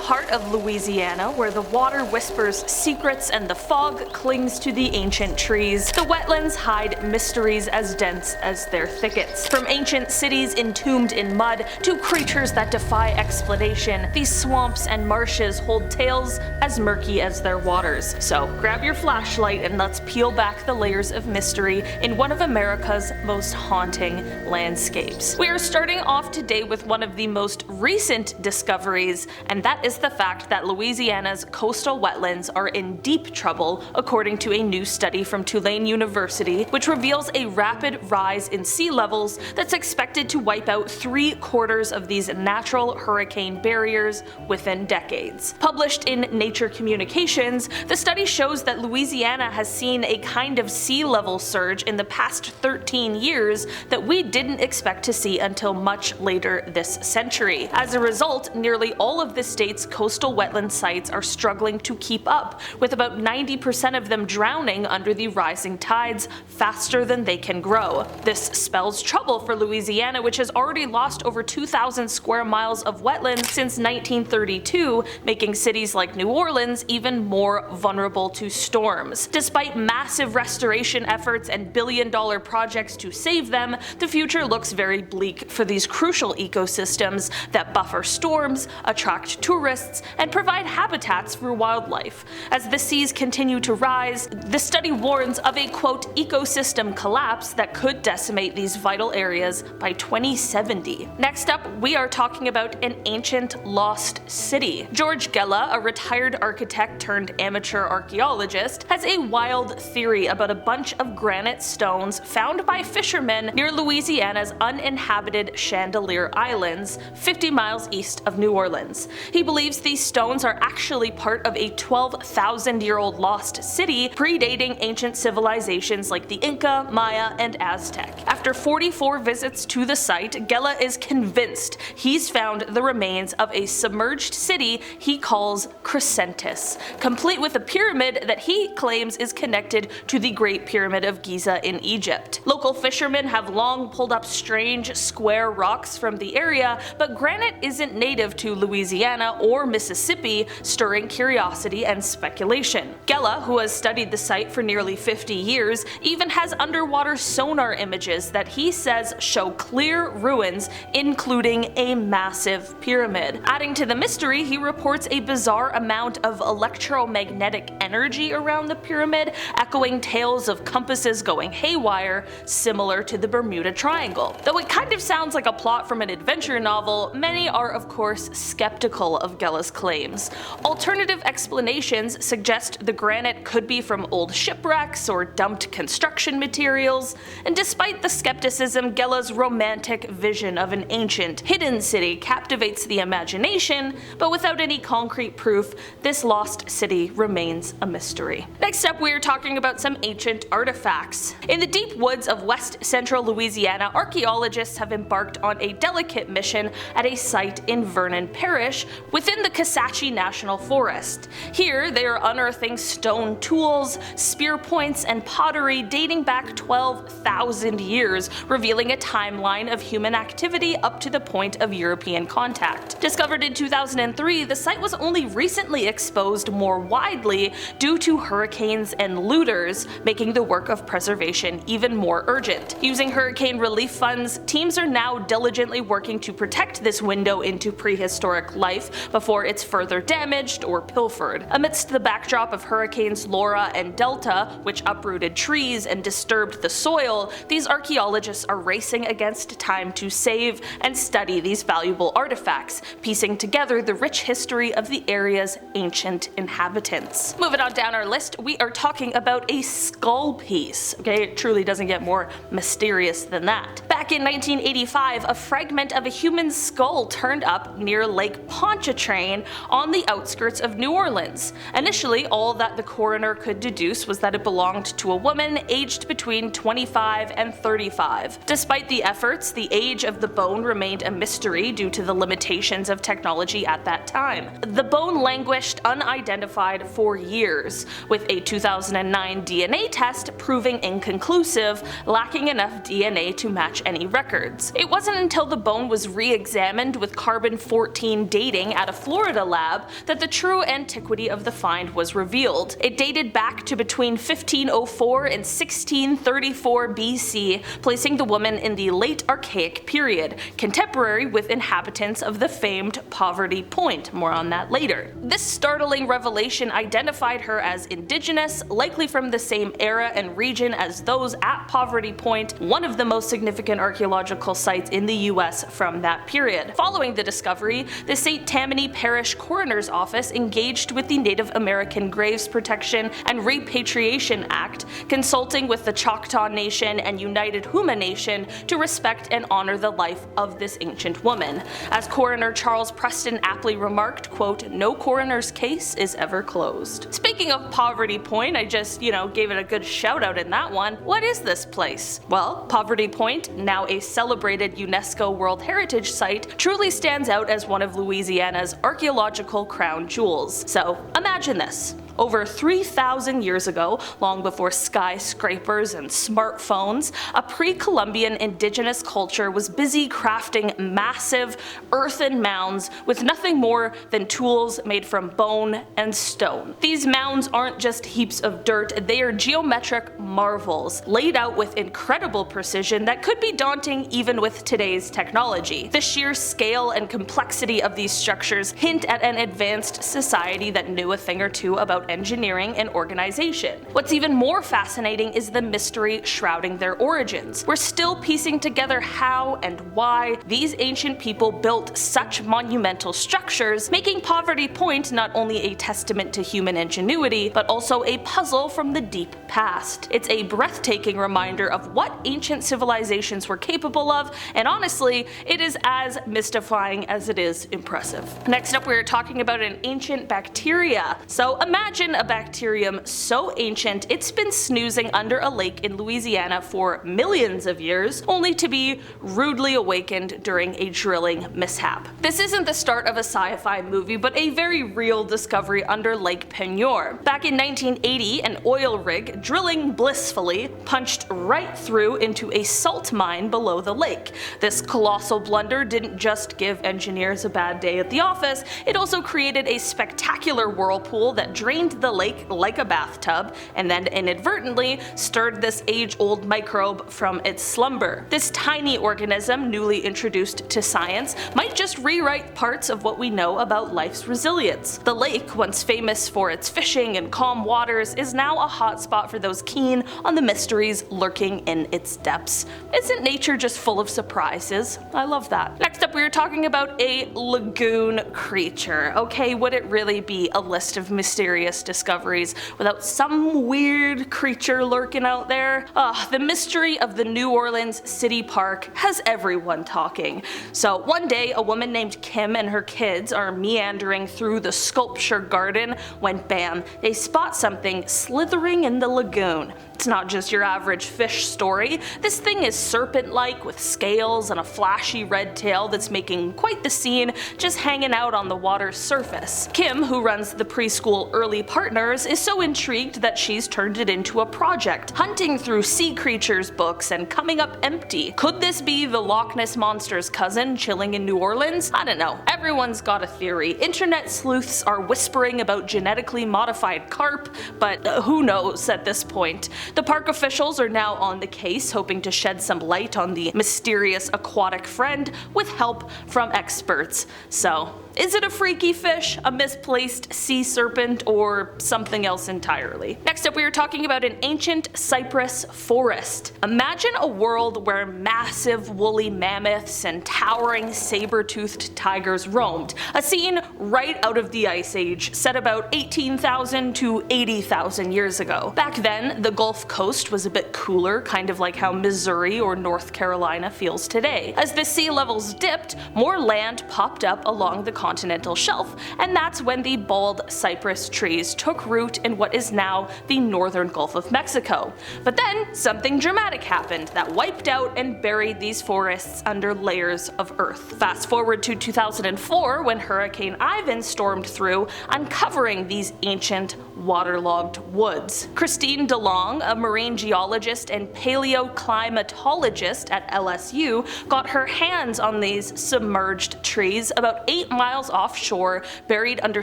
heart of Louisiana, where the water whispers secrets and the fog clings to the ancient trees, the wetlands hide mysteries as dense as their thickets. From ancient cities entombed in mud to creatures that defy explanation, these swamps and marshes hold tales as murky as their waters. So grab your flashlight and let's peel back the layers of mystery in one of America's most haunting landscapes. We are starting off today with one of the most recent discoveries, and that is the fact that Louisiana's coastal wetlands are in deep trouble, according to a new study from Tulane University, which reveals a rapid rise in sea levels that's expected to wipe out 3/4 of these natural hurricane barriers within decades. Published in Nature Communications, the study shows that Louisiana has seen a kind of sea level surge in the past 13 years that we didn't expect to see until much later this century. As a result, nearly all of the state's coastal wetland sites are struggling to keep up, with about 90% of them drowning under the rising tides faster than they can grow. This spells trouble for Louisiana, which has already lost over 2,000 square miles of wetlands since 1932, making cities like New Orleans even more vulnerable to storms. Despite massive restoration efforts and billion-dollar projects to save them, the future looks very bleak for these crucial ecosystems that buffer storms, attract tourists, and provide habitats for wildlife. As the seas continue to rise, the study warns of a quote ecosystem collapse that could decimate these vital areas by 2070. Next up, we are talking about an ancient lost city. George Gela, a retired architect turned amateur archaeologist, has a wild theory about a bunch of granite stones found by fishermen near Louisiana's uninhabited Chandelier Islands, 50 miles east of New Orleans. He believes these stones are actually part of a 12,000-year-old lost city predating ancient civilizations like the Inca, Maya, and Aztec. After 44 visits to the site, Gela is convinced he's found the remains of a submerged city he calls Crescentis, complete with a pyramid that he claims is connected to the Great Pyramid of Giza in Egypt. Local fishermen have long pulled up strange, square rocks from the area, but granite isn't native to Louisiana or Mississippi, stirring curiosity and speculation. Gela, who has studied the site for nearly 50 years, even has underwater sonar images that he says show clear ruins, including a massive pyramid. Adding to the mystery, he reports a bizarre amount of electromagnetic energy around the pyramid, echoing tales of compasses going haywire, similar to the Bermuda Triangle. Though it kind of sounds like a plot from an adventure novel, many are of course skeptical of Gela's claims. Alternative explanations suggest the granite could be from old shipwrecks or dumped construction materials, and despite the skepticism, Gela's romantic vision of an ancient, hidden city captivates the imagination, but without any concrete proof, this lost city remains a mystery. Next up, we are talking about some ancient artifacts. In the deep woods of west central Louisiana, archaeologists have embarked on a delicate mission at a site in Vernon Parish within the Kisatchie National Forest. Here, they are unearthing stone tools, spear points, and pottery dating back 12,000 years, revealing a timeline of human activity up to the point of European contact. Discovered in 2003, the site was only recently exposed more widely due to hurricanes and looters, making the work of preservation even more urgent. Using hurricane relief funds, teams are now diligently working to protect this window into prehistoric life before it's further damaged or pilfered. Amidst the backdrop of hurricanes Laura and Delta, which uprooted trees and disturbed the soil, these archaeologists are racing against time to save and study these valuable artifacts, piecing together the rich history of the area's ancient inhabitants. Moving on down our list, we are talking about a skull piece. Okay, it truly doesn't get more mysterious than that. Back in 1985, a fragment of a human skull turned up near Lake Pontchartrain on the outskirts of New Orleans. Initially, all that the coroner could deduce was that it belonged to a woman aged between 25 and 35. Despite the efforts, the age of the bone remained a mystery due to the limitations of technology at that time. The bone languished unidentified for years, with a 2009 DNA test proving inconclusive, lacking enough DNA to match any records. It wasn't until the bone was re-examined with carbon-14 dating at a Florida lab that the true antiquity of the find was revealed. It dated back to between 1504 and 1634 BC, placing the woman in the late Archaic period, contemporary with inhabitants of the famed Poverty Point. More on that later. This startling revelation identified her as indigenous, likely from the same era and region as those at Poverty Point, one of the most significant archaeological sites in the US from that period. Following the discovery, the St. Tammany Parish Coroner's Office engaged with the Native American Graves Protection and Repatriation Act, consulting with the Choctaw Nation and United Huma Nation to respect and honor the life of this ancient woman. As Coroner Charles Preston aptly remarked, quote, "No coroner's case is ever closed." Speaking of Poverty Point, I just, gave it a good shout out in that one. What is this place? Well, Poverty Point, now a celebrated UNESCO World Heritage Site, truly stands out as one of Louisiana's archaeological crown jewels. So imagine this. Over 3,000 years ago, long before skyscrapers and smartphones, a pre-Columbian indigenous culture was busy crafting massive earthen mounds with nothing more than tools made from bone and stone. These mounds aren't just heaps of dirt, they are geometric marvels, laid out with incredible precision that could be daunting even with today's technology. The sheer scale and complexity of these structures hint at an advanced society that knew a thing or two about engineering and organization. What's even more fascinating is the mystery shrouding their origins. We're still piecing together how and why these ancient people built such monumental structures, making Poverty Point not only a testament to human ingenuity, but also a puzzle from the deep past. It's a breathtaking reminder of what ancient civilizations were capable of, and honestly, it is as mystifying as it is impressive. Next up, we're talking about an ancient bacteria. So imagine a bacterium so ancient it's been snoozing under a lake in Louisiana for millions of years, only to be rudely awakened during a drilling mishap. This isn't the start of a sci-fi movie, but a very real discovery under Lake Peigneur. Back in 1980, an oil rig, drilling blissfully, punched right through into a salt mine below the lake. This colossal blunder didn't just give engineers a bad day at the office, it also created a spectacular whirlpool that drained the lake like a bathtub, and then inadvertently stirred this age-old microbe from its slumber. This tiny organism, newly introduced to science, might just rewrite parts of what we know about life's resilience. The lake, once famous for its fishing and calm waters, is now a hotspot for those keen on the mysteries lurking in its depths. Isn't nature just full of surprises? I love that. Next up, we are talking about a lagoon creature. Okay, would it really be a list of mysterious discoveries without some weird creature lurking out there? The mystery of the New Orleans City Park has everyone talking. So one day, a woman named Kim and her kids are meandering through the sculpture garden when bam, they spot something slithering in the lagoon. It's not just your average fish story. This thing is serpent-like with scales and a flashy red tail that's making quite the scene just hanging out on the water's surface. Kim, who runs the preschool Early Partners, is so intrigued that she's turned it into a project, hunting through sea creatures books and coming up empty. Could this be the Loch Ness Monster's cousin chilling in New Orleans? I don't know. Everyone's got a theory. Internet sleuths are whispering about genetically modified carp, but who knows at this point. The park officials are now on the case, hoping to shed some light on the mysterious aquatic friend with help from experts. So, is it a freaky fish, a misplaced sea serpent, or something else entirely? Next up, we are talking about an ancient cypress forest. Imagine a world where massive woolly mammoths and towering saber-toothed tigers roamed. A scene right out of the Ice Age, set about 18,000 to 80,000 years ago. Back then, the Gulf Coast was a bit cooler, kind of like how Missouri or North Carolina feels today. As the sea levels dipped, more land popped up along the continental shelf, and that's when the bald cypress trees took root in what is now the northern Gulf of Mexico. But then something dramatic happened that wiped out and buried these forests under layers of earth. Fast forward to 2004 when Hurricane Ivan stormed through, uncovering these ancient waterlogged woods. Christine DeLong, a marine geologist and paleoclimatologist at LSU, got her hands on these submerged trees about 8 miles miles offshore, buried under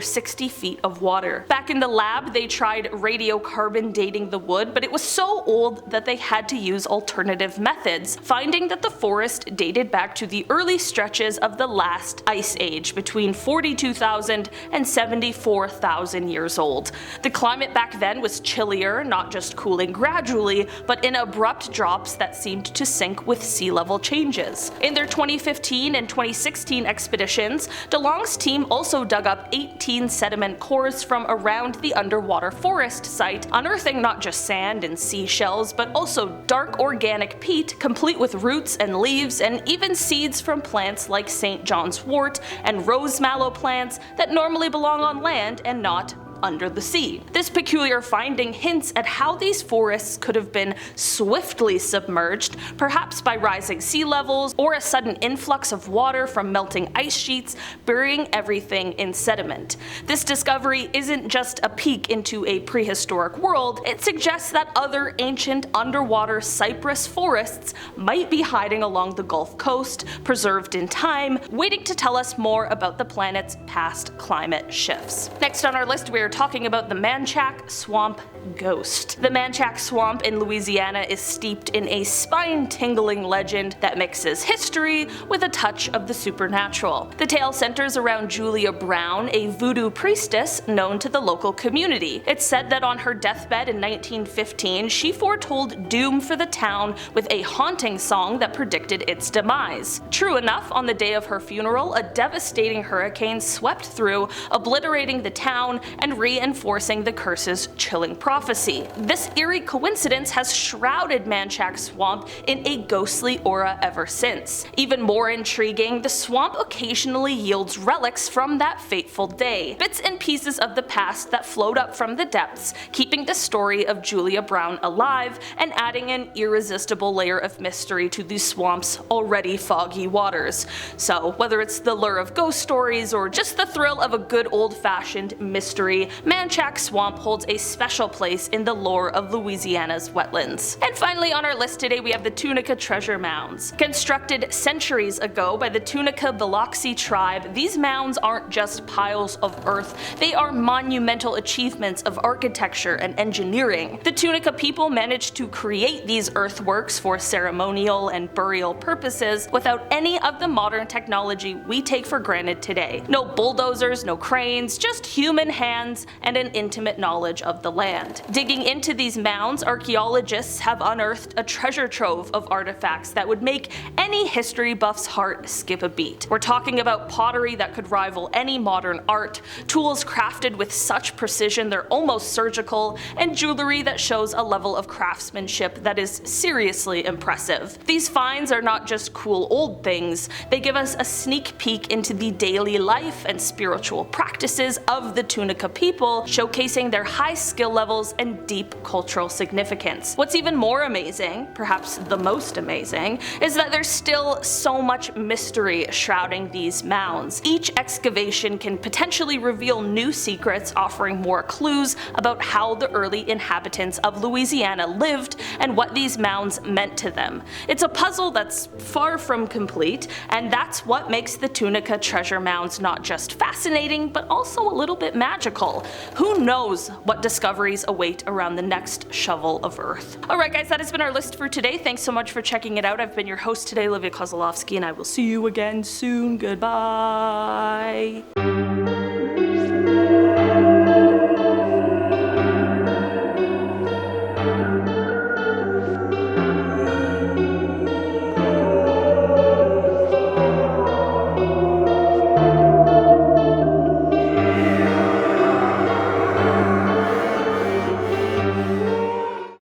60 feet of water. Back in the lab, they tried radiocarbon dating the wood, but it was so old that they had to use alternative methods, finding that the forest dated back to the early stretches of the last ice age, between 42,000 and 74,000 years old. The climate back then was chillier, not just cooling gradually, but in abrupt drops that seemed to sync with sea level changes. In their 2015 and 2016 expeditions, DeLong's team also dug up 18 sediment cores from around the underwater forest site, unearthing not just sand and seashells, but also dark organic peat complete with roots and leaves and even seeds from plants like St. John's wort and rose mallow plants that normally belong on land and not under the sea. This peculiar finding hints at how these forests could have been swiftly submerged, perhaps by rising sea levels or a sudden influx of water from melting ice sheets, burying everything in sediment. This discovery isn't just a peek into a prehistoric world, it suggests that other ancient underwater cypress forests might be hiding along the Gulf Coast, preserved in time, waiting to tell us more about the planet's past climate shifts. Next on our list, we are talking about the Manchac Swamp Ghost. The Manchac Swamp in Louisiana is steeped in a spine-tingling legend that mixes history with a touch of the supernatural. The tale centers around Julia Brown, a voodoo priestess known to the local community. It's said that on her deathbed in 1915, she foretold doom for the town with a haunting song that predicted its demise. True enough, on the day of her funeral, a devastating hurricane swept through, obliterating the town and reinforcing the curse's chilling prophecy. This eerie coincidence has shrouded Manchac Swamp in a ghostly aura ever since. Even more intriguing, the swamp occasionally yields relics from that fateful day, bits and pieces of the past that float up from the depths, keeping the story of Julia Brown alive and adding an irresistible layer of mystery to the swamp's already foggy waters. So whether it's the lure of ghost stories or just the thrill of a good old-fashioned mystery, Manchac Swamp holds a special place in the lore of Louisiana's wetlands. And finally on our list today we have the Tunica treasure mounds. Constructed centuries ago by the Tunica Biloxi tribe, these mounds aren't just piles of earth, they are monumental achievements of architecture and engineering. The Tunica people managed to create these earthworks for ceremonial and burial purposes without any of the modern technology we take for granted today. No bulldozers, no cranes, just human hands and an intimate knowledge of the land. Digging into these mounds, archaeologists have unearthed a treasure trove of artifacts that would make any history buff's heart skip a beat. We're talking about pottery that could rival any modern art, tools crafted with such precision they're almost surgical, and jewelry that shows a level of craftsmanship that is seriously impressive. These finds are not just cool old things, they give us a sneak peek into the daily life and spiritual practices of the Tunica people, showcasing their high skill levels and deep cultural significance. What's even more amazing, perhaps the most amazing, is that there's still so much mystery shrouding these mounds. Each excavation can potentially reveal new secrets, offering more clues about how the early inhabitants of Louisiana lived and what these mounds meant to them. It's a puzzle that's far from complete, and that's what makes the Tunica treasure mounds not just fascinating, but also a little bit magical. Who knows what discoveries await around the next shovel of earth. Alright guys, that has been our list for today. Thanks so much for checking it out. I've been your host today, Olivia Kozlowski, and I will see you again soon. Goodbye.